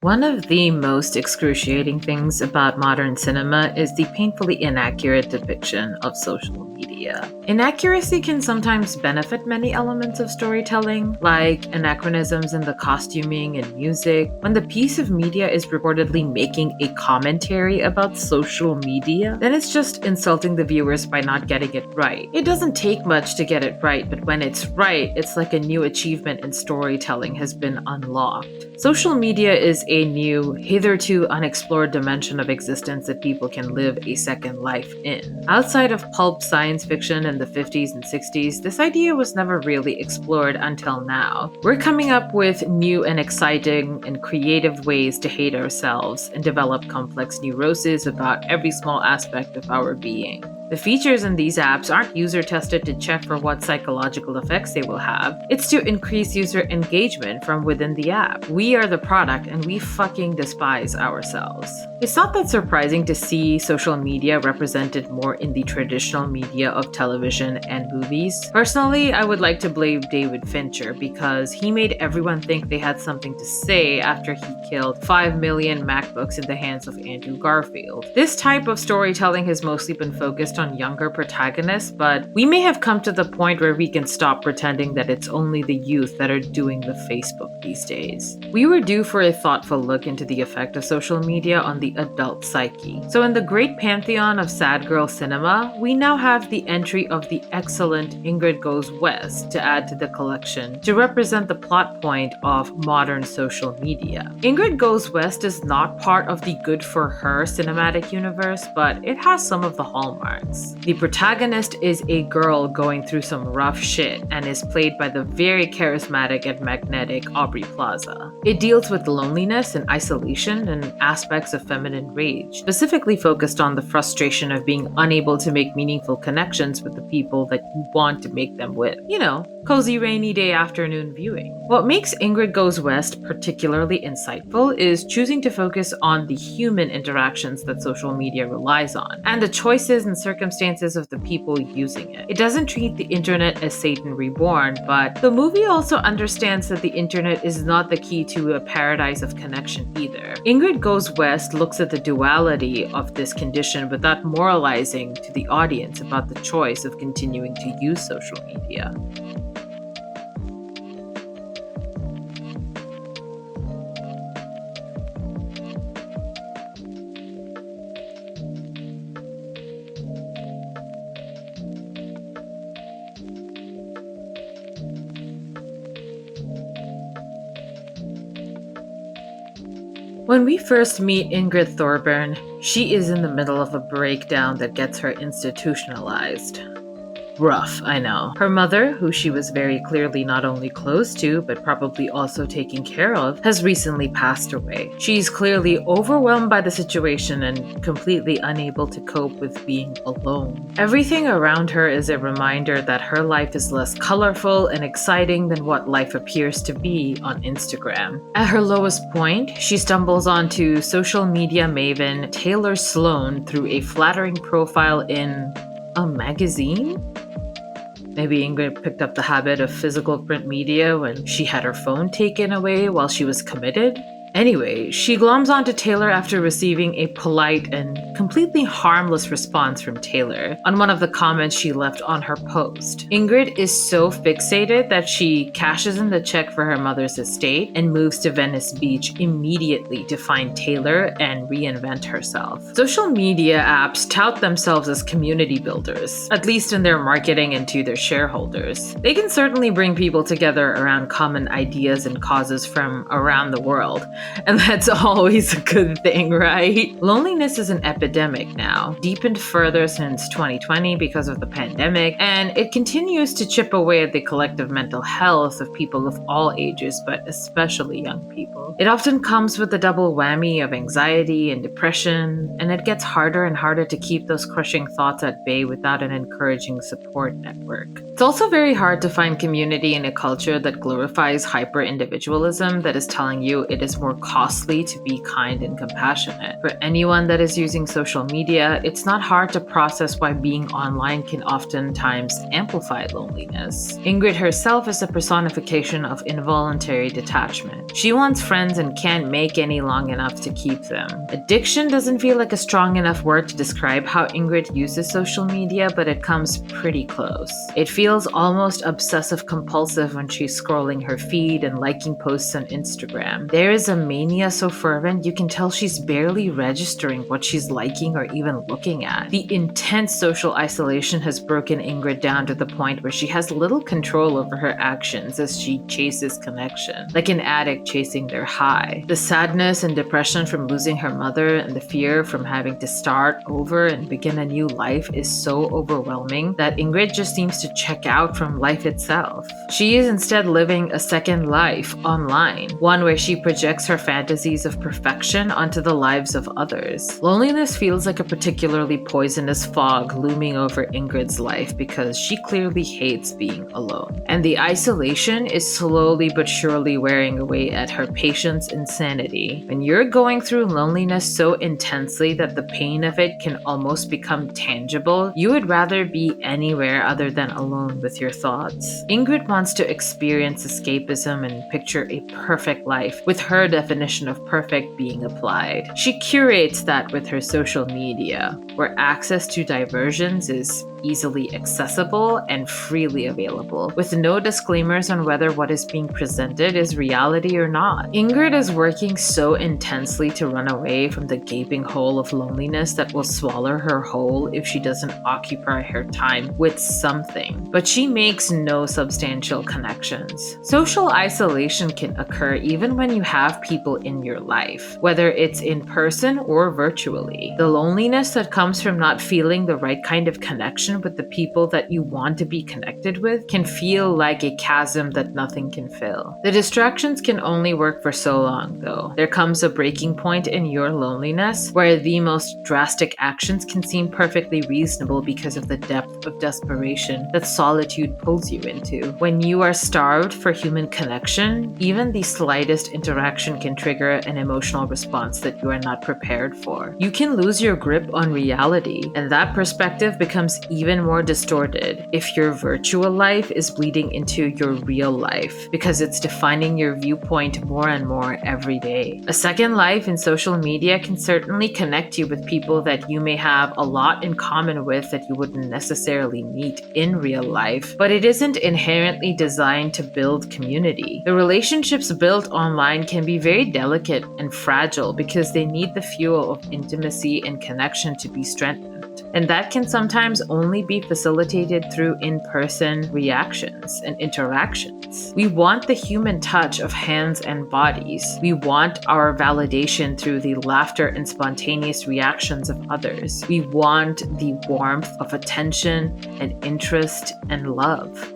One of the most excruciating things about modern cinema is the painfully inaccurate depiction of social media. Inaccuracy can sometimes benefit many elements of storytelling, like anachronisms in the costuming and music. When the piece of media is reportedly making a commentary about social media, then it's just insulting the viewers by not getting it right. It doesn't take much to get it right, but when it's right, it's like a new achievement in storytelling has been unlocked. Social media is a new, hitherto unexplored dimension of existence that people can live a second life in. Outside of pulp science fiction in the 50s and 60s, this idea was never really explored until now. We're coming up with new and exciting and creative ways to hate ourselves and develop complex neuroses about every small aspect of our being. The features in these apps aren't user tested to check for what psychological effects they will have. It's to increase user engagement from within the app. We are the product and we fucking despise ourselves. It's not that surprising to see social media represented more in the traditional media of television and movies. Personally, I would like to blame David Fincher because he made everyone think they had something to say after he killed 5 million MacBooks in the hands of Andrew Garfield. This type of storytelling has mostly been focused on younger protagonists, but we may have come to the point where we can stop pretending that it's only the youth that are doing the Facebook these days. We were due for a thoughtful look into the effect of social media on the adult psyche. So in the great pantheon of sad girl cinema, we now have the entry of the excellent Ingrid Goes West to add to the collection to represent the plot point of modern social media. Ingrid Goes West is not part of the good for her cinematic universe, but it has some of the hallmarks. The protagonist is a girl going through some rough shit and is played by the very charismatic and magnetic Aubrey Plaza. It deals with loneliness and isolation and aspects of feminine rage, specifically focused on the frustration of being unable to make meaningful connections with the people that you want to make them with. You know, cozy rainy day afternoon viewing. What makes Ingrid Goes West particularly insightful is choosing to focus on the human interactions that social media relies on, and the choices and circumstances of the people using it. It doesn't treat the internet as Satan reborn, but the movie also understands that the internet is not the key to a paradise of connection either. Ingrid Goes West looks at the duality of this condition without moralizing to the audience about the choice of continuing to use social media. When we first meet Ingrid Thorburn, she is in the middle of a breakdown that gets her institutionalized. Rough, I know. Her mother, who she was very clearly not only close to, but probably also taking care of, has recently passed away. She's clearly overwhelmed by the situation and completely unable to cope with being alone. Everything around her is a reminder that her life is less colorful and exciting than what life appears to be on Instagram. At her lowest point, she stumbles onto social media maven Taylor Sloan through a flattering profile in a magazine? Maybe Ingrid picked up the habit of physical print media when she had her phone taken away while she was committed. Anyway, she gloms onto Taylor after receiving a polite and completely harmless response from Taylor on one of the comments she left on her post. Ingrid is so fixated that she cashes in the check for her mother's estate and moves to Venice Beach immediately to find Taylor and reinvent herself. Social media apps tout themselves as community builders, at least in their marketing and to their shareholders. They can certainly bring people together around common ideas and causes from around the world. And that's always a good thing, right? Loneliness is an epidemic now, deepened further since 2020 because of the pandemic, and it continues to chip away at the collective mental health of people of all ages, but especially young people. It often comes with the double whammy of anxiety and depression, and it gets harder and harder to keep those crushing thoughts at bay without an encouraging support network. It's also very hard to find community in a culture that glorifies hyper-individualism that is telling you it is more more costly to be kind and compassionate. For anyone that is using social media, it's not hard to process why being online can oftentimes amplify loneliness. Ingrid herself is a personification of involuntary detachment. She wants friends and can't make any long enough to keep them. Addiction doesn't feel like a strong enough word to describe how Ingrid uses social media, but it comes pretty close. It feels almost obsessive compulsive when she's scrolling her feed and liking posts on Instagram. There is a mania so fervent you can tell she's barely registering what she's liking or even looking at. The intense social isolation has broken Ingrid down to the point where she has little control over her actions as she chases connection, like an addict chasing their high. The sadness and depression from losing her mother and the fear from having to start over and begin a new life is so overwhelming that Ingrid just seems to check out from life itself. She is instead living a second life online, one where she projects her fantasies of perfection onto the lives of others. Loneliness feels like a particularly poisonous fog looming over Ingrid's life because she clearly hates being alone. And the isolation is slowly but surely wearing away at her patience and sanity. When you're going through loneliness so intensely that the pain of it can almost become tangible, you would rather be anywhere other than alone with your thoughts. Ingrid wants to experience escapism and picture a perfect life, with her definition of perfect being applied. She curates that with her social media, where access to diversions is easily accessible and freely available, with no disclaimers on whether what is being presented is reality or not. Ingrid is working so intensely to run away from the gaping hole of loneliness that will swallow her whole if she doesn't occupy her time with something, but she makes no substantial connections. Social isolation can occur even when you have people in your life, whether it's in person or virtually. The loneliness that comes from not feeling the right kind of connection with the people that you want to be connected with can feel like a chasm that nothing can fill. The distractions can only work for so long, though. There comes a breaking point in your loneliness where the most drastic actions can seem perfectly reasonable because of the depth of desperation that solitude pulls you into. When you are starved for human connection, even the slightest interaction can trigger an emotional response that you are not prepared for. You can lose your grip on reality, and that perspective becomes even more distorted if your virtual life is bleeding into your real life because it's defining your viewpoint more and more every day. A second life in social media can certainly connect you with people that you may have a lot in common with that you wouldn't necessarily meet in real life, but it isn't inherently designed to build community. The relationships built online can be very delicate and fragile because they need the fuel of intimacy and connection to be strengthened. And that can sometimes only be facilitated through in-person reactions and interactions. We want the human touch of hands and bodies. We want our validation through the laughter and spontaneous reactions of others. We want the warmth of attention and interest and love.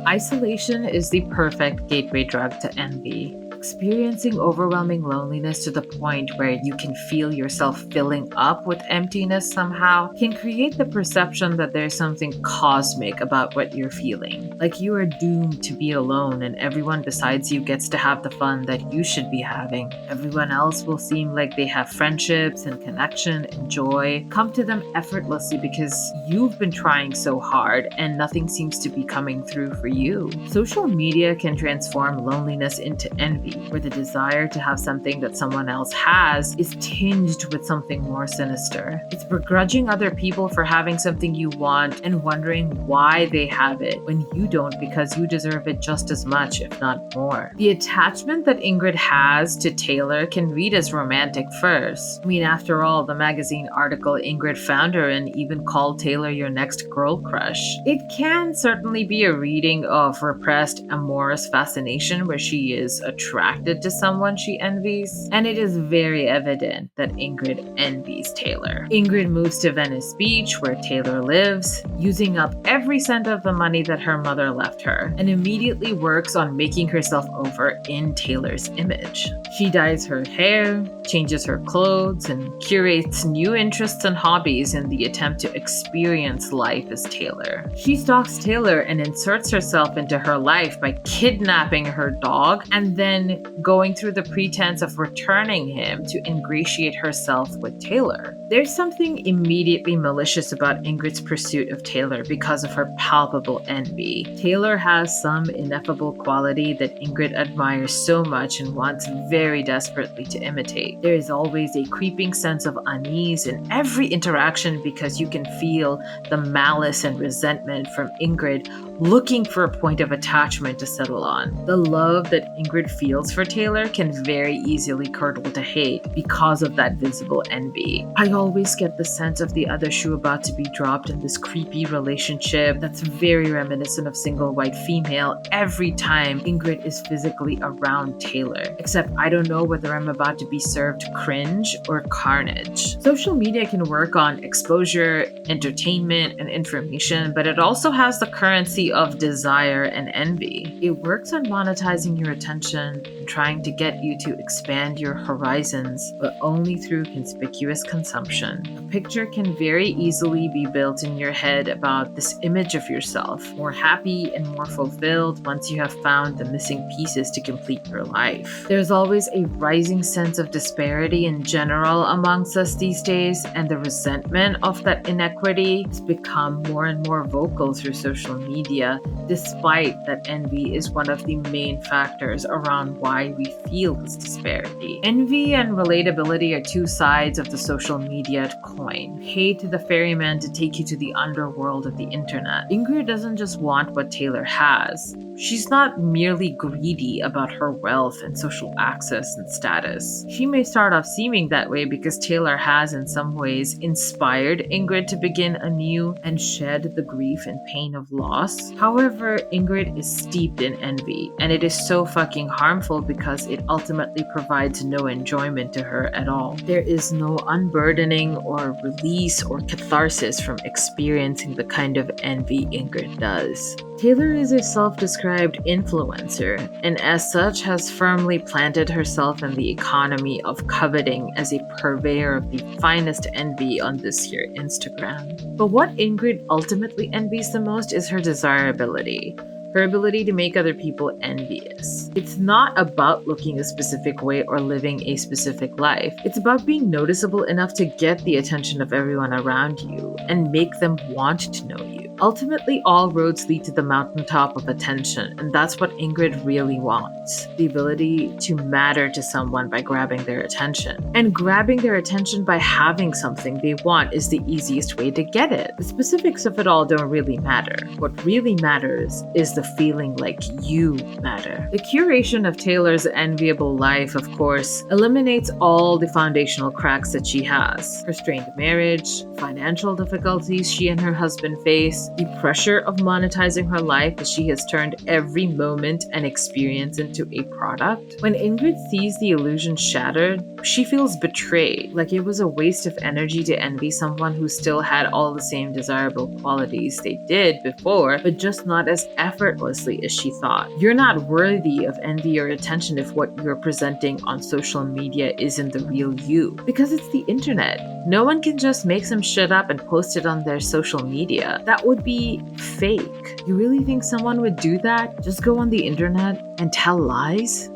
Isolation is the perfect gateway drug to envy. Experiencing overwhelming loneliness to the point where you can feel yourself filling up with emptiness somehow can create the perception that there's something cosmic about what you're feeling. Like you are doomed to be alone and everyone besides you gets to have the fun that you should be having. Everyone else will seem like they have friendships and connection and joy come to them effortlessly because you've been trying so hard and nothing seems to be coming through for you. Social media can transform loneliness into envy, where the desire to have something that someone else has is tinged with something more sinister. It's begrudging other people for having something you want and wondering why they have it when you don't because you deserve it just as much, if not more. The attachment that Ingrid has to Taylor can read as romantic first. I mean, after all, the magazine article Ingrid found her in even called Taylor your next girl crush. It can certainly be a reading of repressed amorous fascination where she is attracted attracted to someone she envies, and it is very evident that Ingrid envies Taylor. Ingrid moves to Venice Beach, where Taylor lives, using up every cent of the money that her mother left her, and immediately works on making herself over in Taylor's image. She dyes her hair, changes her clothes, and curates new interests and hobbies in the attempt to experience life as Taylor. She stalks Taylor and inserts herself into her life by kidnapping her dog and then going through the pretense of returning him to ingratiate herself with Taylor. There's something immediately malicious about Ingrid's pursuit of Taylor because of her palpable envy. Taylor has some ineffable quality that Ingrid admires so much and wants very desperately to imitate. There is always a creeping sense of unease in every interaction because you can feel the malice and resentment from Ingrid looking for a point of attachment to settle on. The love that Ingrid feels for Taylor can very easily curdle to hate because of that visible envy. I always get the sense of the other shoe about to be dropped in this creepy relationship that's very reminiscent of single white female every time Ingrid is physically around Taylor. Except I don't know whether I'm about to be served cringe or carnage. Social media can work on exposure, entertainment, and information, but it also has the currency of desire and envy. It works on monetizing your attention and trying to get you to expand your horizons, but only through conspicuous consumption. A picture can very easily be built in your head about this image of yourself, more happy and more fulfilled once you have found the missing pieces to complete your life. There's always a rising sense of disparity in general amongst us these days, and the resentment of that inequity has become more and more vocal through social media, despite that envy is one of the main factors around why we feel this disparity. Envy and relatability are two sides of the social media coin. Pay to the ferryman to take you to the underworld of the internet. Ingrid doesn't just want what Taylor has. She's not merely greedy about her wealth and social access and status. She may start off seeming that way because Taylor has in some ways inspired Ingrid to begin anew and shed the grief and pain of loss. However, Ingrid is steeped in envy, and it is so fucking harmful because it ultimately provides no enjoyment to her at all. There is no unburdening or release or catharsis from experiencing the kind of envy Ingrid does. Taylor is a self-described influencer, and as such has firmly planted herself in the economy of coveting as a purveyor of the finest envy on this here Instagram. But what Ingrid ultimately envies the most is her desirability. Her ability to make other people envious. It's not about looking a specific way or living a specific life. It's about being noticeable enough to get the attention of everyone around you and make them want to know you. Ultimately, all roads lead to the mountaintop of attention, and that's what Ingrid really wants. The ability to matter to someone by grabbing their attention. And grabbing their attention by having something they want is the easiest way to get it. The specifics of it all don't really matter. What really matters is the feeling like you matter. The curation of Taylor's enviable life, of course, eliminates all the foundational cracks that she has. Her strained marriage, financial difficulties she and her husband face, the pressure of monetizing her life as she has turned every moment and experience into a product. When Ingrid sees the illusion shattered, she feels betrayed, like it was a waste of energy to envy someone who still had all the same desirable qualities they did before, but just not as effortlessly as she thought. You're not worthy of envy or attention if what you're presenting on social media isn't the real you, because it's the internet. No one can just make some shit up and post it on their social media. That would be fake. You really think someone would do that? Just go on the internet and tell lies?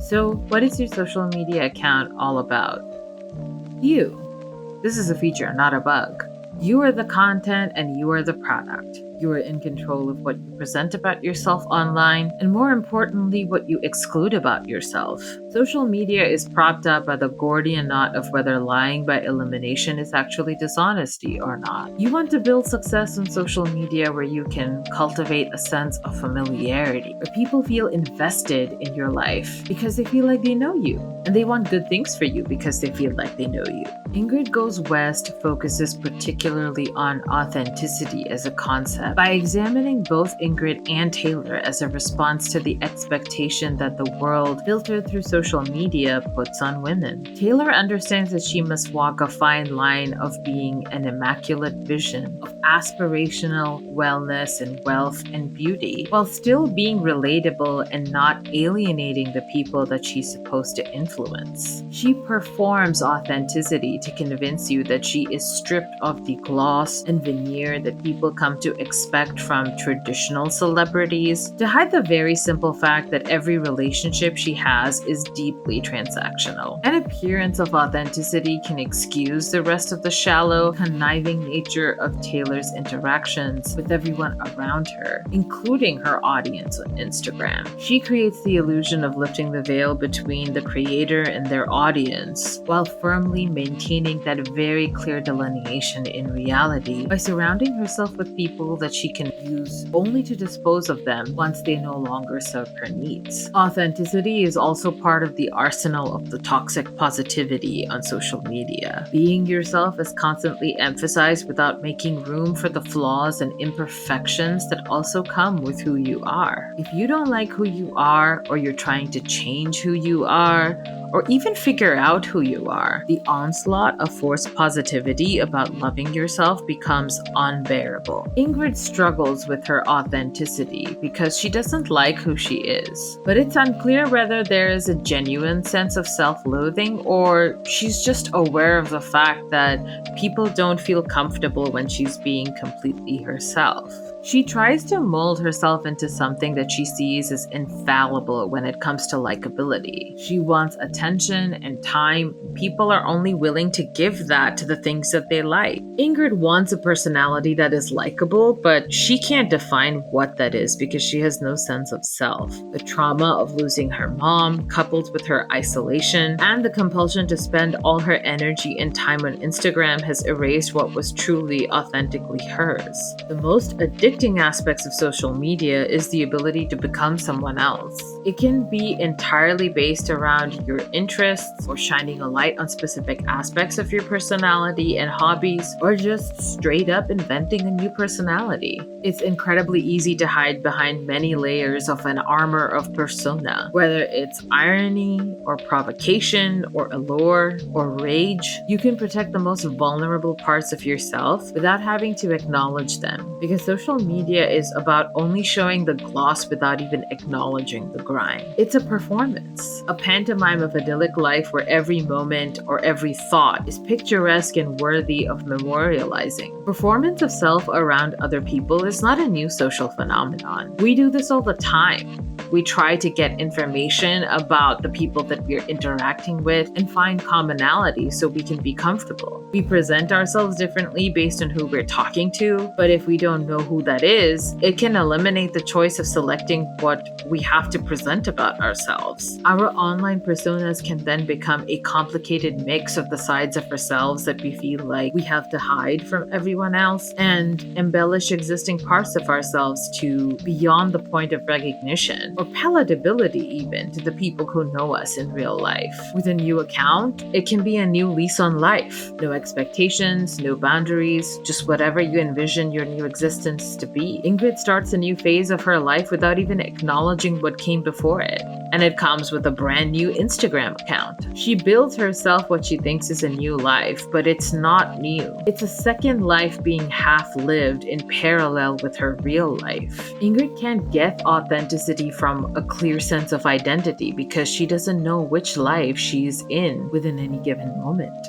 So, what is your social media account all about? You. This is a feature, not a bug. You are the content and you are the product. You are in control of what you present about yourself online, and more importantly, what you exclude about yourself. Social media is propped up by the Gordian knot of whether lying by elimination is actually dishonesty or not. You want to build success on social media where you can cultivate a sense of familiarity, where people feel invested in your life because they feel like they know you, and they want good things for you because they feel like they know you. Ingrid Goes West focuses particularly on authenticity as a concept by examining both Ingrid and Taylor as a response to the expectation that the world, filtered through social media, puts on women. Taylor understands that she must walk a fine line of being an immaculate vision of aspirational wellness and wealth and beauty, while still being relatable and not alienating the people that she's supposed to influence. She performs authenticity to convince you that she is stripped of the gloss and veneer that people come to expect from traditional celebrities, to hide the very simple fact that every relationship she has is deeply transactional. An appearance of authenticity can excuse the rest of the shallow, conniving nature of Taylor's interactions with everyone around her, including her audience on Instagram. She creates the illusion of lifting the veil between the creator and their audience, while firmly maintaining that very clear delineation in reality by surrounding herself with people that she can use only to dispose of them once they no longer serve her needs. Authenticity is also part of the arsenal of the toxic positivity on social media. Being yourself is constantly emphasized without making room for the flaws and imperfections that also come with who you are. If you don't like who you are, or you're trying to change who you are, or even figure out who you are, the onslaught of forced positivity about loving yourself becomes unbearable. Ingrid struggles with her authenticity because she doesn't like who she is, but it's unclear whether there is a genuine sense of self-loathing or she's just aware of the fact that people don't feel comfortable when she's being completely herself. She tries to mold herself into something that she sees as infallible when it comes to likability. She wants attention and time. People are only willing to give that to the things that they like. Ingrid wants a personality that is likable, but she can't define what that is because she has no sense of self. The trauma of losing her mom, coupled with her isolation and the compulsion to spend all her energy and time on Instagram, has erased what was truly authentically hers. The most addictive aspects of social media is the ability to become someone else. It can be entirely based around your interests, or shining a light on specific aspects of your personality and hobbies, or just straight up inventing a new personality. It's incredibly easy to hide behind many layers of an armor of persona, whether it's irony or provocation or allure or rage. You can protect the most vulnerable parts of yourself without having to acknowledge them, because social media is about only showing the gloss without even acknowledging the grind. It's a performance, a pantomime of idyllic life where every moment or every thought is picturesque and worthy of memorializing. Performance of self around other people is not a new social phenomenon. We do this all the time. We try to get information about the people that we're interacting with and find commonality so we can be comfortable. We present ourselves differently based on who we're talking to, but if we don't know who that is, it can eliminate the choice of selecting what we have to present about ourselves. Our online personas can then become a complicated mix of the sides of ourselves that we feel like we have to hide from everyone else, and embellish existing parts of ourselves to beyond the point of recognition, or palatability even, to the people who know us in real life. With a new account, it can be a new lease on life. No expectations, no boundaries, just whatever you envision your new existence to be. Ingrid starts a new phase of her life without even acknowledging what came before it. And it comes with a brand new Instagram account. She builds herself what she thinks is a new life, but it's not new. It's a second life being half lived in parallel with her real life. Ingrid can't get authenticity from a clear sense of identity because she doesn't know which life she's in within any given moment.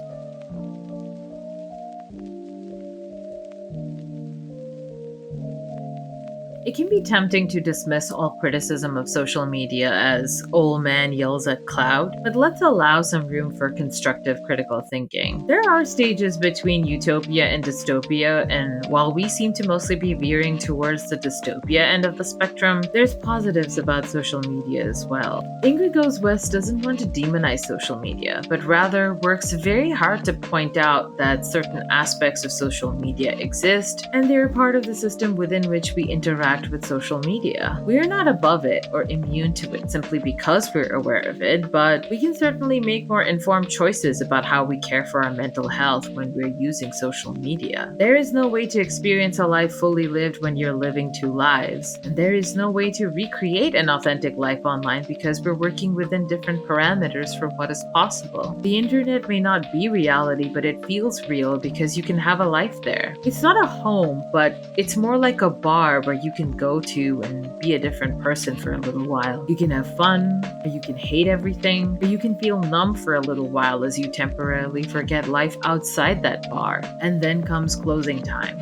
It can be tempting to dismiss all criticism of social media as old man yells at cloud, but let's allow some room for constructive critical thinking. There are stages between utopia and dystopia, and while we seem to mostly be veering towards the dystopia end of the spectrum, there's positives about social media as well. Ingrid Goes West doesn't want to demonize social media, but rather works very hard to point out that certain aspects of social media exist, and they're part of the system within which we interact with social media. We are not above it or immune to it simply because we're aware of it, but we can certainly make more informed choices about how we care for our mental health when we're using social media. There is no way to experience a life fully lived when you're living two lives, and there is no way to recreate an authentic life online because we're working within different parameters for what is possible. The internet may not be reality, but it feels real because you can have a life there. It's not a home, but it's more like a bar where you can go to and be a different person for a little while. You can have fun, or you can hate everything, or you can feel numb for a little while as you temporarily forget life outside that bar. And then comes closing time.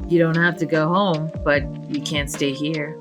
You don't have to go home, but you can't stay here.